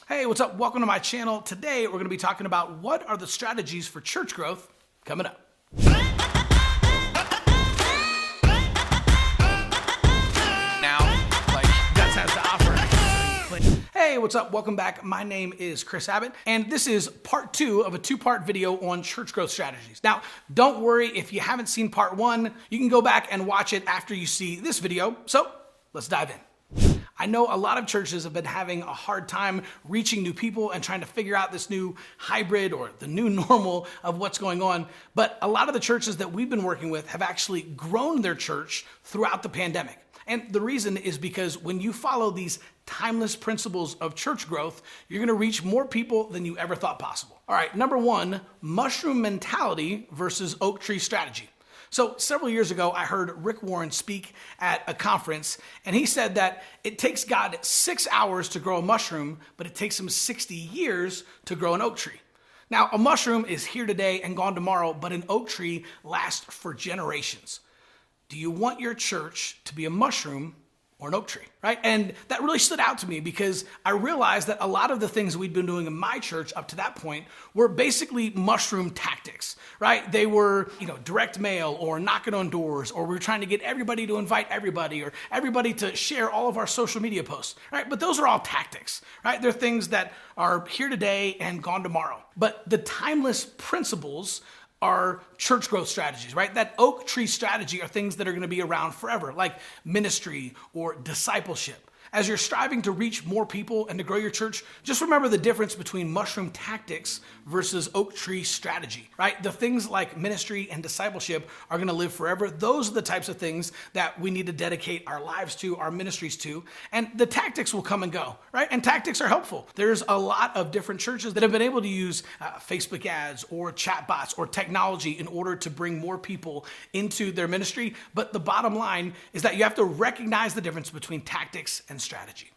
Hey, what's up? Welcome to my channel. Today, we're going to be talking about what are the strategies for church growth coming up. Jaxx has to offer. Hey, what's up? Welcome back. My name is Abbott, and this is part 2 of a 2-part video on church growth strategies. Now, don't worry if you haven't seen part 1, you can go back and watch it after you see this video. So let's dive in. I know a lot of churches have been having a hard time reaching new people and trying to figure out this new hybrid or the new normal of what's going on. But a lot of the churches that we've been working with have actually grown their church throughout the pandemic. And the reason is because when you follow these timeless principles of church growth, you're going to reach more people than you ever thought possible. All right, number 1, mushroom mentality versus oak tree strategy. So several years ago, I heard Rick Warren speak at a conference, and he said that it takes God 6 hours to grow a mushroom, but it takes him 60 years to grow an oak tree. Now, a mushroom is here today and gone tomorrow, but an oak tree lasts for generations. Do you want your church to be a mushroom or an oak tree, right? And that really stood out to me because I realized that a lot of the things we'd been doing in my church up to that point were basically mushroom tactics, right? They were, direct mail or knocking on doors, or we were trying to get everybody to invite everybody or everybody to share all of our social media posts, right? But those are all tactics, right? They're things that are here today and gone tomorrow. But the timeless principles are church growth strategies, right? That oak tree strategy are things that are going to be around forever, like ministry or discipleship. As you're striving to reach more people and to grow your church, just remember the difference between mushroom tactics versus oak tree strategy, right? The things like ministry and discipleship are going to live forever. Those are the types of things that we need to dedicate our lives to, our ministries to, and the tactics will come and go, right? And tactics are helpful. There's a lot of different churches that have been able to use Facebook ads or chatbots or technology in order to bring more people into their ministry. But the bottom line is that you have to recognize the difference between tactics and strategy.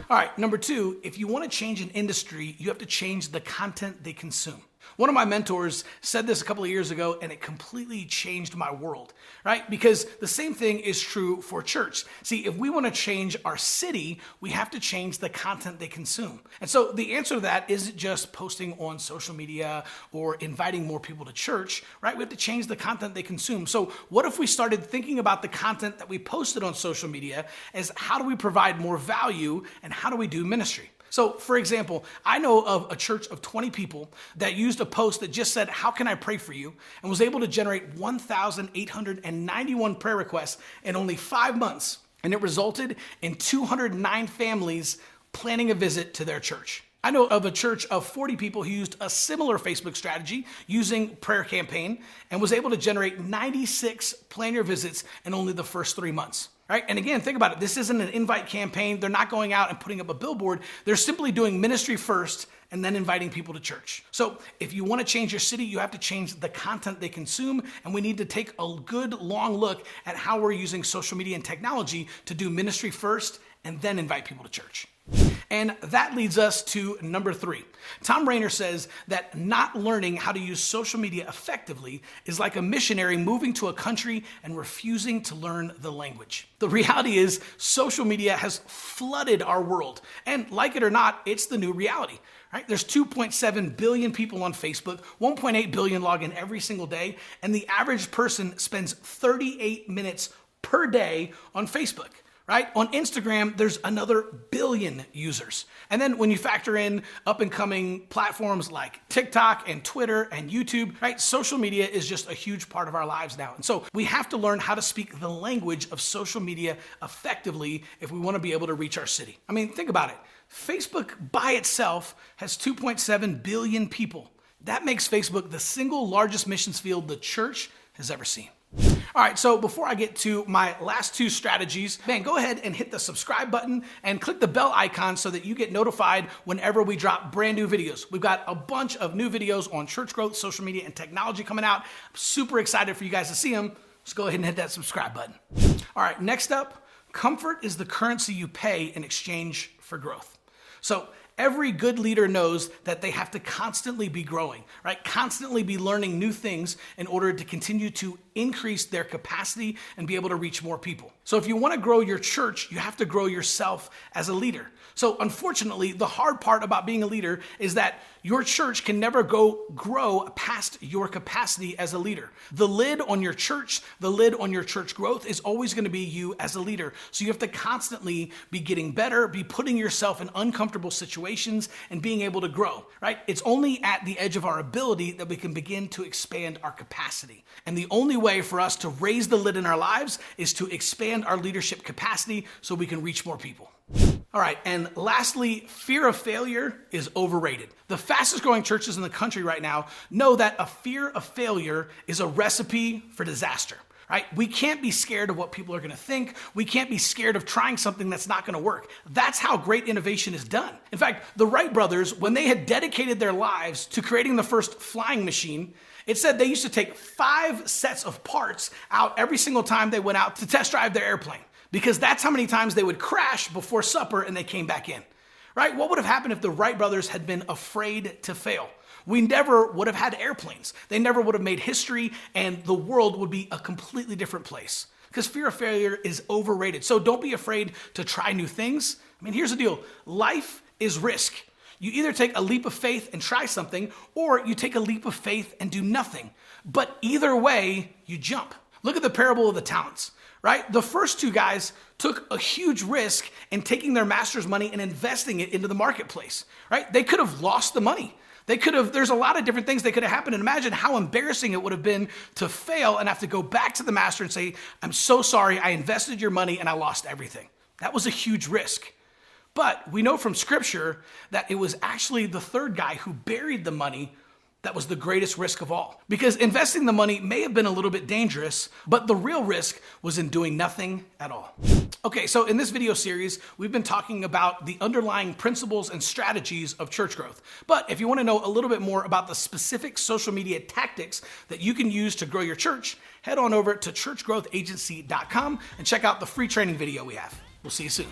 All right, number 2, if you want to change an industry, you have to change the content they consume. One of my mentors said this a couple of years ago, and it completely changed my world, right? Because the same thing is true for church. See, if we want to change our city, we have to change the content they consume. And so the answer to that isn't just posting on social media or inviting more people to church, right? We have to change the content they consume. So what if we started thinking about the content that we posted on social media as how do we provide more value and how do we do ministry? So, for example, I know of a church of 20 people that used a post that just said, "How can I pray for you?" and was able to generate 1,891 prayer requests in only 5 months. And it resulted in 209 families planning a visit to their church. I know of a church of 40 people who used a similar Facebook strategy using prayer campaign and was able to generate 96 plan your visits in only the first 3 months. Right? And again, think about it. This isn't an invite campaign. They're not going out and putting up a billboard. They're simply doing ministry first and then inviting people to church. So if you want to change your city, you have to change the content they consume. And we need to take a good long look at how we're using social media and technology to do ministry first and then invite people to church. And that leads us to number 3. Tom Rainer says that not learning how to use social media effectively is like a missionary moving to a country and refusing to learn the language. The reality is social media has flooded our world. And like it or not, it's the new reality. Right? There's 2.7 billion people on Facebook, 1.8 billion log in every single day, and the average person spends 38 minutes per day on Facebook. Right? On Instagram, there's another billion users. And then when you factor in up and coming platforms like TikTok and Twitter and YouTube, right? Social media is just a huge part of our lives now. And so we have to learn how to speak the language of social media effectively if we want to be able to reach our city. I mean, think about it. Facebook by itself has 2.7 billion people. That makes Facebook the single largest missions field the church has ever seen. All right, so before I get to my last 2 strategies, go ahead and hit the subscribe button and click the bell icon so that you get notified whenever we drop brand new videos. We've got a bunch of new videos on church growth, social media, and technology coming out. I'm super excited for you guys to see them. Just go ahead and hit that subscribe button. All right, next up, comfort is the currency you pay in exchange for growth. So every good leader knows that they have to constantly be growing, right? Constantly be learning new things in order to continue to increase their capacity and be able to reach more people. So if you want to grow your church, you have to grow yourself as a leader. So unfortunately, the hard part about being a leader is that your church can never grow past your capacity as a leader. The lid on your church, the lid on your church growth is always going to be you as a leader. So you have to constantly be getting better, be putting yourself in uncomfortable situations and being able to grow, right? It's only at the edge of our ability that we can begin to expand our capacity. And the only way for us to raise the lid in our lives is to expand our leadership capacity so we can reach more people. All right, and lastly, fear of failure is overrated. The fastest growing churches in the country right now know that a fear of failure is a recipe for disaster, right? We can't be scared of what people are gonna think. We can't be scared of trying something that's not gonna work. That's how great innovation is done. In fact, the Wright brothers, when they had dedicated their lives to creating the first flying machine, it said they used to take 5 sets of parts out every single time they went out to test drive their airplane, because that's how many times they would crash before supper and they came back in, right? What would have happened if the Wright brothers had been afraid to fail? We never would have had airplanes. They never would have made history, and the world would be a completely different place, because fear of failure is overrated. So don't be afraid to try new things. I mean, here's the deal. Life is risk. You either take a leap of faith and try something, or you take a leap of faith and do nothing. But either way, you jump. Look at the parable of the talents, right? The first 2 guys took a huge risk in taking their master's money and investing it into the marketplace, right? They could have lost the money. There's a lot of different things that could have happened. And imagine how embarrassing it would have been to fail and have to go back to the master and say, I'm so sorry, I invested your money and I lost everything. That was a huge risk. But we know from scripture that it was actually the third guy who buried the money that was the greatest risk of all. Because investing the money may have been a little bit dangerous, but the real risk was in doing nothing at all. Okay, so in this video series, we've been talking about the underlying principles and strategies of church growth. But if you want to know a little bit more about the specific social media tactics that you can use to grow your church, head on over to churchgrowthagency.com and check out the free training video we have. We'll see you soon.